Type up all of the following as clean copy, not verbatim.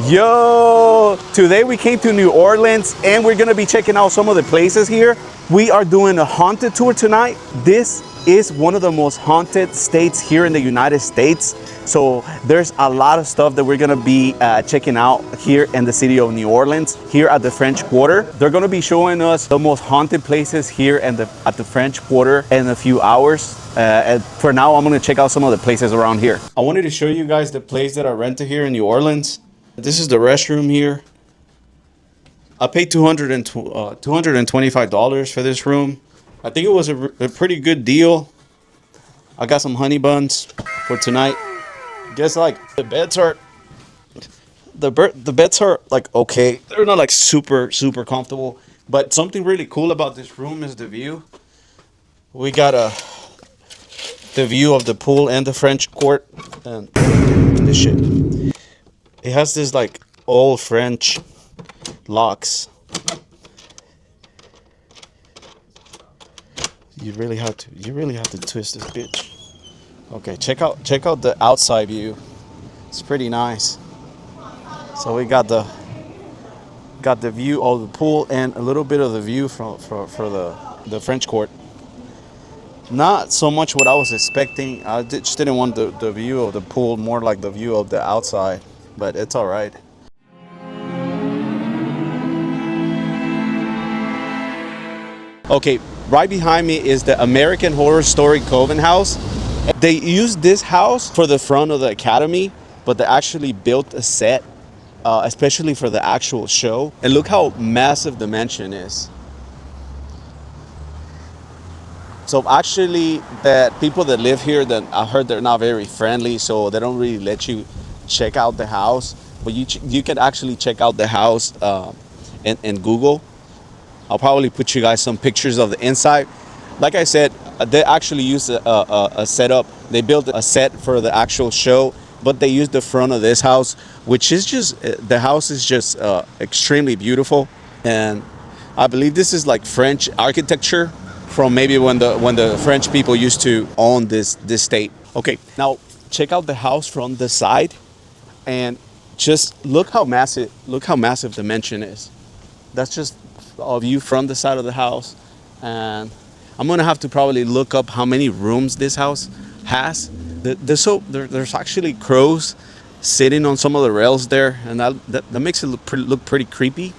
Yo, today we came to New Orleans and we're gonna be checking out some of the places here. We are doing a haunted tour tonight. This is one of the most haunted states here in the United States. So there's a lot of stuff that we're gonna be checking out here in the city of New Orleans, here at the French Quarter. They're gonna be showing us the most haunted places here at the French Quarter in a few hours. And for now, I'm gonna check out some of the places around here. I wanted to show you guys the place that I rented here in New Orleans. This is the restroom here. I paid $225 for this room. I think it was a pretty good deal. I got some honey buns for tonight. Guess like the beds are like okay. They're not like super comfortable, but something really cool about this room is the view. We got the view of the pool and the French court and this shit. It has this like old French locks. You really have to twist this bitch. Okay, check out the outside view. It's pretty nice. So we got the view of the pool and a little bit of the view for the French court. Not so much what I was expecting. I just didn't want the view of the pool, more like the view of the outside, but it's all right. Okay, right behind me is the American Horror Story Coven House. They used this house for the front of the Academy, but they actually built a set, especially for the actual show. And look how massive the mansion is. So actually, the people that live here, that I heard they're not very friendly, so they don't really let you check out the house. But you can actually check out the house in Google. I'll probably put you guys some pictures of the inside. Like I said, they actually used a setup. They built a set for the actual show, but they used the front of this house, which is just, the house is just extremely beautiful. And I believe this is like French architecture from maybe when the French people used to own this state. Okay, now check out the house from the side and just look how massive the mansion is. That's just a view from the side of the house, and I'm gonna have to probably look up how many rooms this house has. There's actually crows sitting on some of the rails there, and that makes it look pretty creepy.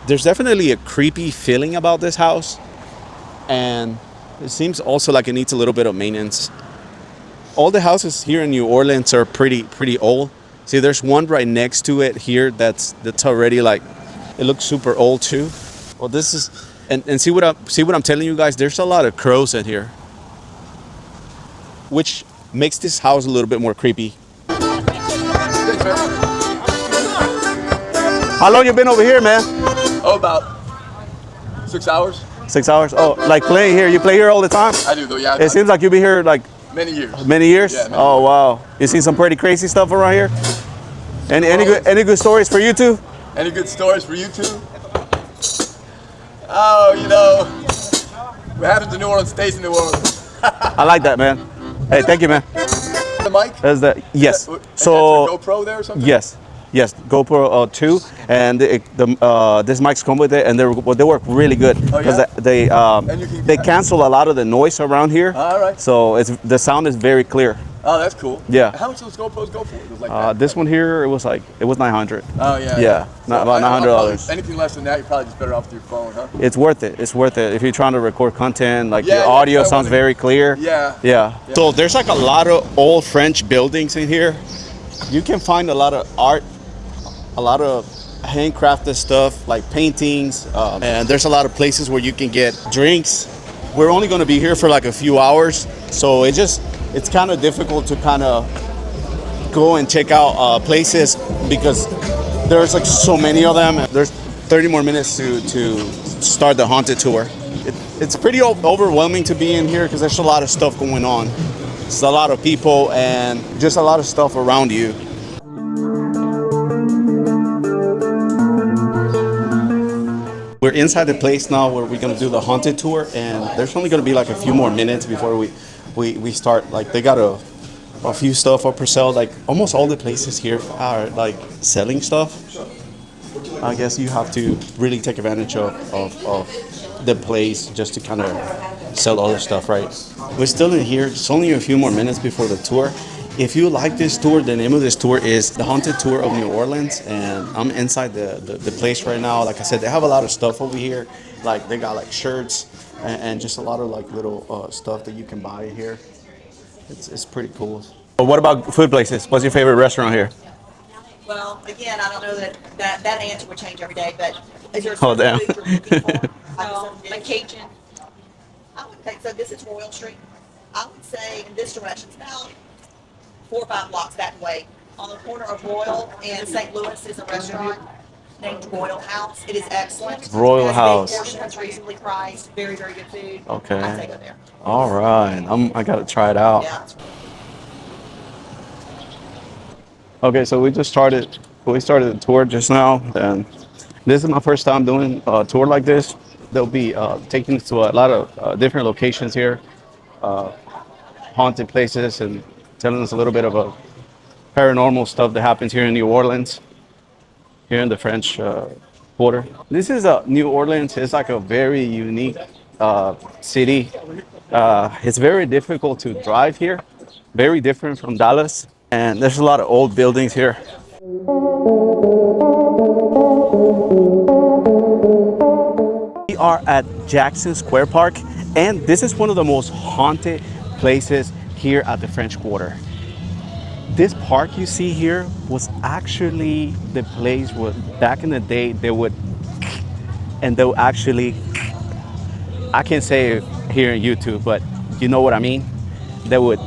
There's definitely a creepy feeling about this house, and it seems also like it needs a little bit of maintenance. All the houses here in New Orleans are pretty old. See, there's one right next to it here that's already like, it looks super old too. Well, this is, and see what I'm telling you guys. There's a lot of crows in here, which makes this house a little bit more creepy. How long you been over here, man? Oh, about 6 hours. 6 hours? Oh, like playing here? You play here all the time? I do though, yeah. It seems like you've been here like many years. Many years? Yeah, oh wow. You seen some pretty crazy stuff around here? Any good stories for you two? Any good stories for you two? Oh, you know, what happens in New Orleans stays in New Orleans. I like that, man. Hey, thank you, man. The mic? Yes. So So that's your GoPro there or something? Yes, GoPro 2, and this mics come with it, and they work really good because they cancel a lot of the noise around here. All right. So the sound is very clear. Oh, that's cool. Yeah. How much do those GoPros go for? It was like This one here, it was $900. Oh yeah. Yeah, So about $900. Anything less than that, you're probably just better off with your phone, huh? It's worth it. It's worth it if you're trying to record content. Like Yeah, your yeah, audio I sounds wanna- very clear. Yeah. So there's like a lot of old French buildings in here. You can find a lot of art, a lot of handcrafted stuff like paintings, and there's a lot of places where you can get drinks. We're only going to be here for like a few hours, so it's kind of difficult to kind of go and check out places because there's like so many of them. There's 30 more minutes to start the haunted tour. It's pretty overwhelming to be in here because there's a lot of stuff going on. It's a lot of people and just a lot of stuff around you. We're inside the place now where we're gonna do the haunted tour, and there's only gonna be like a few more minutes before we start. Like they got a a few stuff up for sale. Like almost all the places here are like selling stuff. I guess you have to really take advantage of the place just to kind of sell other stuff, right? We're still in here. It's only a few more minutes before the tour. If you like this tour, the name of this tour is The Haunted Tour of New Orleans, and I'm inside the place right now. Like I said, they have a lot of stuff over here. Like they got like shirts and just a lot of like little stuff that you can buy here. It's pretty cool. But what about food places? What's your favorite restaurant here? Well, again, I don't know that answer would change every day, but is there a Oh, certain damn. food you're looking for? Like Cajun. I would think so. This is Royal Street. I would say in this direction, it's about 4 or 5 blocks that way. On the corner of Royal and St. Louis is a restaurant named Royal House. It is excellent. Royal It has House. big portions, reasonably priced, very, very good food. Okay. I'd say go there. All right, I gotta try it out. Yeah. Okay, so we started the tour just now, and this is my first time doing a tour like this. They'll be taking us to a lot of different locations here, haunted places, and telling us a little bit of a paranormal stuff that happens here in New Orleans, here in the French Quarter. This is New Orleans. It's like a very unique city. It's very difficult to drive here, very different from Dallas. And there's a lot of old buildings here. We are at Jackson Square Park, and this is one of the most haunted places here at the French Quarter. This park you see here was actually the place where back in the day they'll actually, I can't say it here in YouTube, but you know what I mean? They would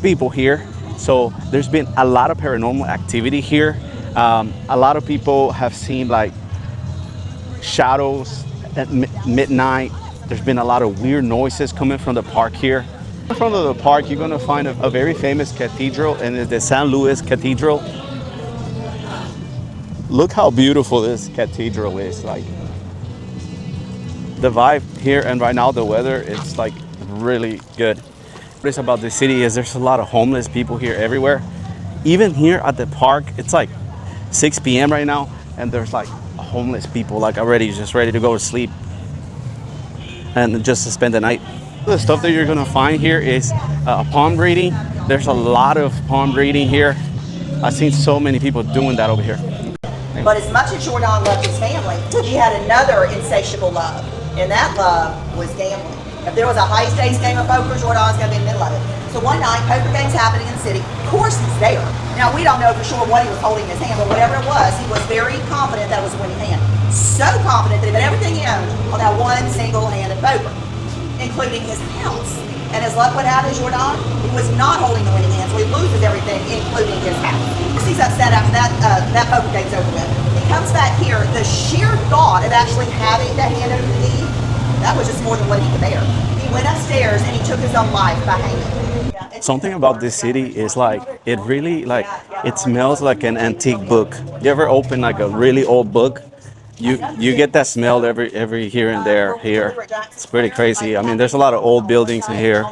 people here. So there's been a lot of paranormal activity here. A lot of people have seen like shadows at midnight. There's been a lot of weird noises coming from the park here. In front of the park, you're gonna find a very famous cathedral, and it's the St. Louis Cathedral. Look how beautiful this cathedral is. Like the vibe here, and right now the weather, it's like really good. What is about the city is there's a lot of homeless people here everywhere. Even here at the park, it's like 6 p.m. right now, and there's like homeless people like already just ready to go to sleep and just to spend the night. The stuff that you're gonna find here is palm reading. There's a lot of palm reading here. I've seen so many people doing that over here. But as much as Jordan loved his family, he had another insatiable love, and that love was gambling. If there was a high-stakes game of poker, Jordan's going to be in the middle of it. So one night, poker game's happening in the city. Of course he's there. Now, we don't know for sure what he was holding in his hand, but whatever it was, he was very confident that it was a winning hand. So confident that he put everything he owned on that one single-handed poker, including his house. And as luck would have it, Jordan, he was not holding the winning hand, so he loses everything, including his house. He's upset after that poker game's over with. He comes back here. The sheer thought of actually having to hand over the deed, that was just more than what he could bear. He went upstairs and he took his own life by hanging. Something about this city is like it really like it smells like an antique book. You ever open like a really old book? You get that smell every here and there here. It's pretty crazy. I mean, there's a lot of old buildings in here.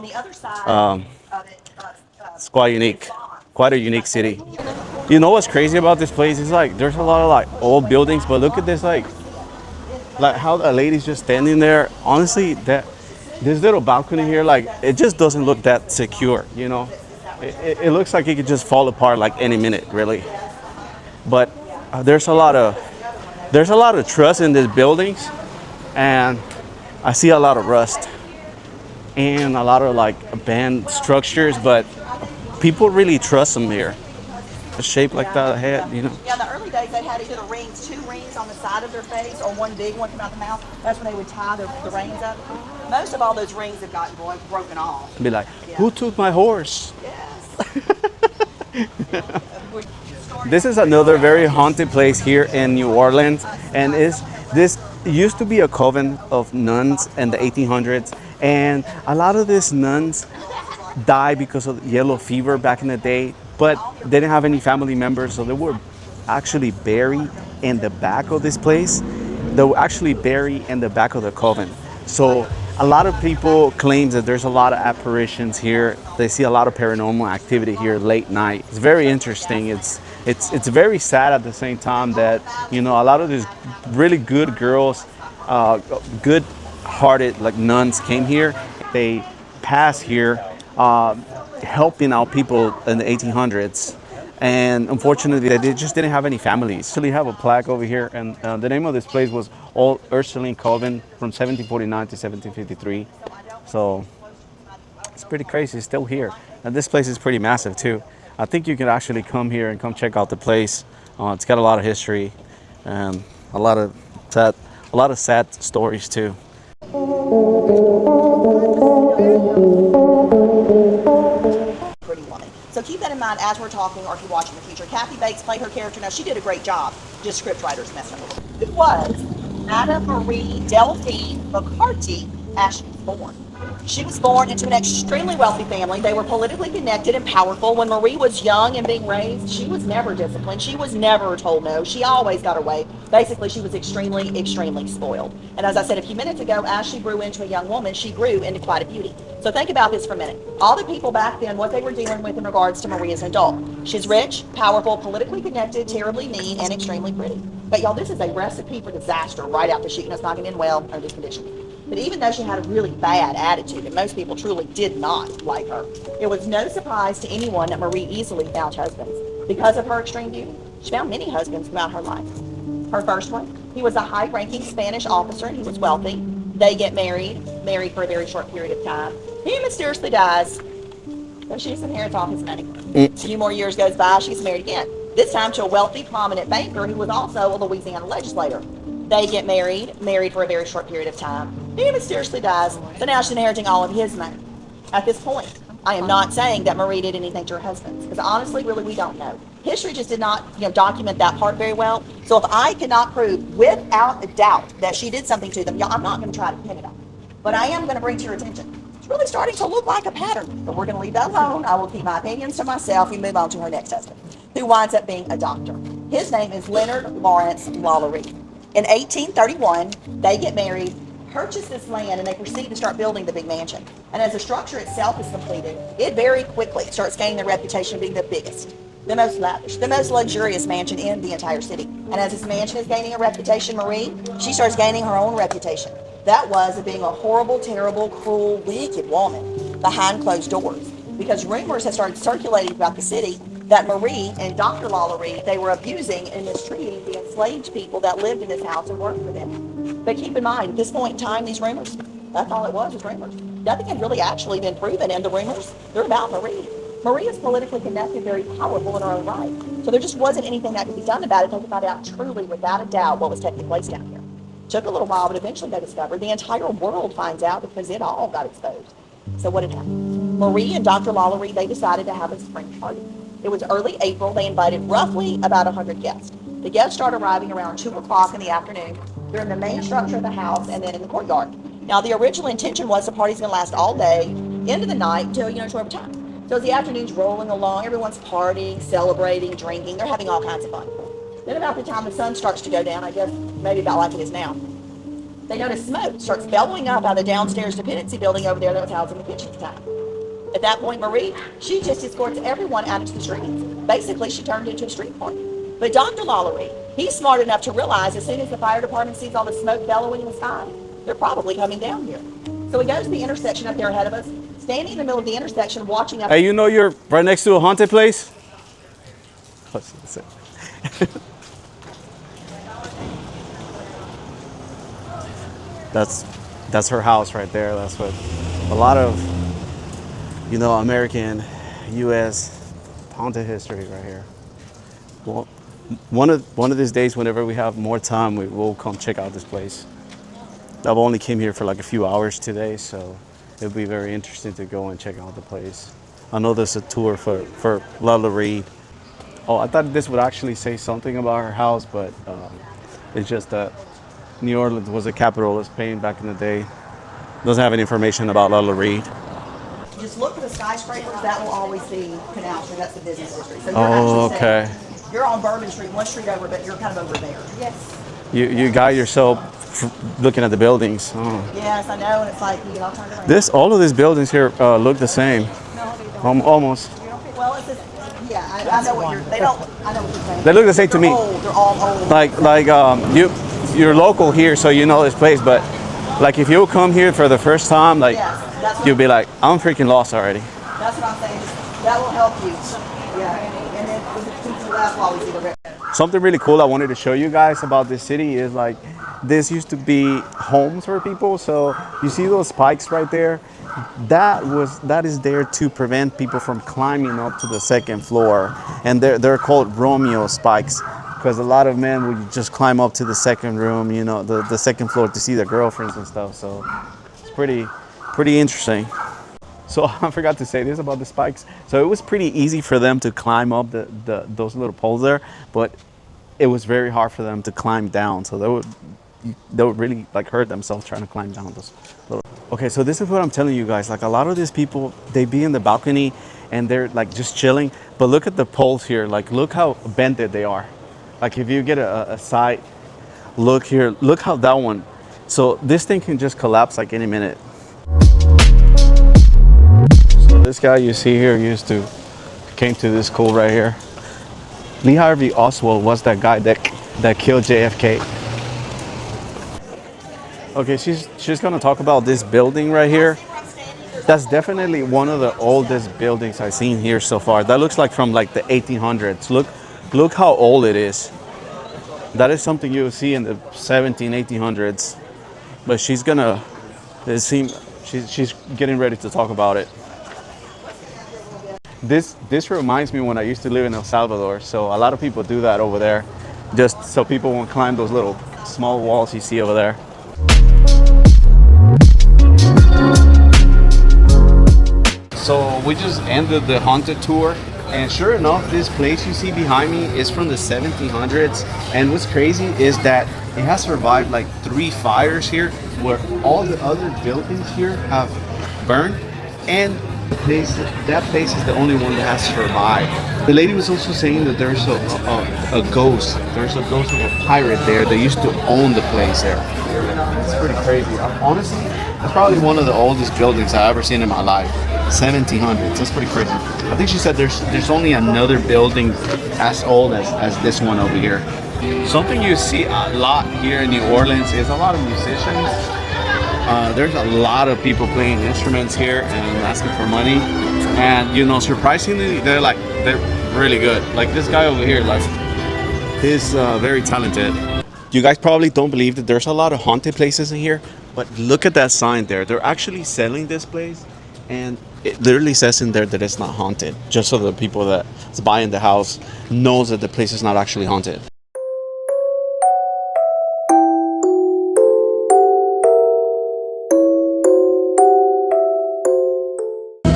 It's quite unique, quite a unique city. You know what's crazy about this place is like there's a lot of like old buildings, but look at this like how the lady's just standing there. Honestly, that this little balcony here, like it just doesn't look that secure, you know. It looks like it could just fall apart like any minute, really. But there's a lot of trust in these buildings, and I see a lot of rust and a lot of like abandoned structures, but people really trust them here. A shape like that head, you know. Yeah, in the early days, they had either the rings, 2 rings on the side of their face, or one big one come out the mouth. That's when they would tie the reins up. Most of all those rings have gotten broken off. Be like, who took my horse? Yes. This is another very haunted place here in New Orleans, and this used to be a coven of nuns in the 1800s, and a lot of these nuns died because of yellow fever back in the day, but they didn't have any family members, so they were actually buried in the back of this place. They were actually buried in the back of the coven. So A lot of people claim that there's a lot of apparitions here. They see a lot of paranormal activity here late night. It's very interesting. It's very sad at the same time that a lot of these really good girls, good-hearted like nuns came here. They passed here, helping out people in the 1800s. And unfortunately, they just didn't have any families. So we have a plaque over here, and the name of this place was Old Ursuline Coven from 1749 to 1753. So it's pretty crazy. It's still here, and this place is pretty massive too. I think you can actually come here and come check out the place. It's got a lot of history and a lot of sad stories too. Pretty woman. So keep that in mind as we're talking or if you watch in the future. Kathy Bates played her character. Now, she did a great job. Just script writers messed up a little. Who was Anna Marie Delphine McCarty as she was born. She was born into an extremely wealthy family. They were politically connected and powerful. When Marie was young and being raised, she was never disciplined. She was never told no. She always got her way. Basically, she was extremely, extremely spoiled. And as I said a few minutes ago, as she grew into a young woman, she grew into quite a beauty. So think about this for a minute. All the people back then, what they were dealing with in regards to Marie as an adult. She's rich, powerful, politically connected, terribly mean, and extremely pretty. But y'all, this is a recipe for disaster right out the chute, and it's not going to end well under this condition. But even though she had a really bad attitude, and most people truly did not like her, it was no surprise to anyone that Marie easily found husbands. Because of her extreme beauty, she found many husbands throughout her life. Her first one, he was a high-ranking Spanish officer, and he was wealthy. They get married for a very short period of time. He mysteriously dies, so she just inherits all his money. A few more years goes by, she's married again. This time to a wealthy, prominent banker who was also a Louisiana legislator. They get married for a very short period of time. He mysteriously dies, so now she's inheriting all of his money. At this point, I am not saying that Marie did anything to her husbands, because honestly, really, we don't know. History just did not, document that part very well. So if I cannot prove without a doubt that she did something to them, I'm not going to try to pin it on. But I am going to bring to your attention. It's really starting to look like a pattern, but we're going to leave that alone. I will keep my opinions to myself and move on to her next husband, who winds up being a doctor. His name is Leonard Lawrence Lalaurie. In 1831, they get married, purchase this land, and they proceed to start building the big mansion. And as the structure itself is completed, it very quickly starts gaining the reputation of being the biggest, the most lavish, the most luxurious mansion in the entire city. And as this mansion is gaining a reputation, Marie, she starts gaining her own reputation. That was of being a horrible, terrible, cruel, wicked woman behind closed doors. Because rumors have started circulating throughout the city that Marie and Dr. Lalaurie, they were abusing and mistreating the enslaved people that lived in this house and worked for them. But keep in mind, at this point in time, these rumors, that's all it was rumors. Nothing had really actually been proven, and the rumors, they're about Marie. Marie is politically connected, very powerful in her own right. So there just wasn't anything that could be done about it until they found out truly, without a doubt, what was taking place down here. Took a little while, but eventually they discovered. The entire world finds out because it all got exposed. So what had happened? Marie and Dr. Lalaurie, they decided to have a spring party. It was early April. They invited roughly about 100 guests. The guests started arriving around 2 o'clock in the afternoon. They're in the main structure of the house and then in the courtyard. Now, the original intention was the party's going to last all day, into the night, until, whatever time. So as the afternoon's rolling along, everyone's partying, celebrating, drinking. They're having all kinds of fun. Then about the time the sun starts to go down, I guess maybe about like it is now, they notice smoke starts bellowing up out of the downstairs dependency building over there that was housing the kitchen at the time. At that point, Marie, she just escorts everyone out into the streets. Basically, she turned into a street party. But Dr. Lalaurie, he's smart enough to realize as soon as the fire department sees all the smoke bellowing in the sky, they're probably coming down here. So he goes to the intersection up there ahead of us, standing in the middle of the intersection, watching up. Hey, you're right next to a haunted place? That's her house right there. That's what a lot of, American, U.S. haunted history right here. Well, one of these days, whenever we have more time, we will come check out this place. I've only came here for like a few hours today, so it'll be very interesting to go and check out the place. I know there's a tour for Lalaurie. Oh, I thought this would actually say something about her house, but it's just that New Orleans was a capital of Spain back in the day. Doesn't have any information about Lalaurie. Just look for the skyscrapers. That will always be Canal Street. That's the business district. So you're okay. You're on Bourbon Street, one street over, but you're kind of over there. Yes. You got yourself looking at the buildings. Oh. Yes, I know, and it's like you get all kinds of. All of these buildings here look the same, almost. Well, it's just, yeah, I know what you're. They don't. I know what you're saying. They look the same to They're me. Old. They're all old. You're local here, so you know this place. But like if you come here for the first time, like Yes, that's what, you'll be like, I'm freaking lost already. that's what I'm saying. That will help you. Yeah, and then we can teach you that while we see the rest. Something really cool I wanted to show you guys about this city is like this used to be homes for people. So you see those spikes right there? That is there to prevent people from climbing up to the second floor, and they're called Romeo spikes because a lot of men would just climb up to the second room, you know, the second floor to see their girlfriends and stuff. So it's pretty interesting. So I forgot to say this about the spikes. So it was pretty easy for them to climb up those little poles there, but it was very hard for them to climb down. So they would really like hurt themselves trying to climb down those little. Okay, so this is what I'm telling you guys. Like a lot of these people, they be in the balcony and they're like just chilling. But look at the poles here. Like look how bended they are. Like if you get a side look here, look how that one. So this thing can just collapse like any minute. This guy you see here came to this school right here. Lee Harvey Oswald was that guy that killed JFK. Okay, she's gonna talk about this building right here. That's definitely one of the oldest buildings I've seen here so far. That looks like from like the 1800s. Look how old it is. That is something you'll see in the 1800s. But she's getting ready to talk about it. This reminds me when I used to live in El Salvador. So a lot of people do that over there, just so people won't climb those little small walls you see over there. So we just ended the haunted tour, and sure enough, this place you see behind me is from the 1700s. And what's crazy is that it has survived like 3 fires here, where all the other buildings here have burned, and that place is the only one that has survived. The lady was also saying that there's a ghost. There's a ghost of a pirate there that used to own the place there. It's pretty crazy. Honestly, that's probably one of the oldest buildings I've ever seen in my life. 1700s. That's pretty crazy. I think she said there's only another building as old as this one over here. Something you see a lot here in New Orleans is a lot of musicians. There's a lot of people playing instruments here and asking for money. And you know, surprisingly, they're really good. Like this guy over here, like he's very talented. You guys probably don't believe that there's a lot of haunted places in here, but look at that sign there. They're actually selling this place, and it literally says in there that it's not haunted, just so the people that's buying the house knows that the place is not actually haunted.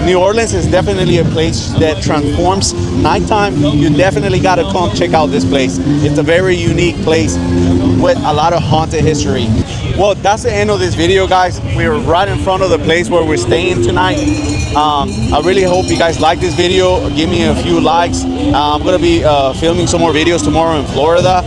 New Orleans is definitely a place that transforms. Nighttime, you definitely gotta come check out this place. It's a very unique place with a lot of haunted history. Well, that's the end of this video, guys. We're right in front of the place where we're staying tonight. I really hope you guys like this video. Give me a few likes. I'm gonna be filming some more videos tomorrow in Florida.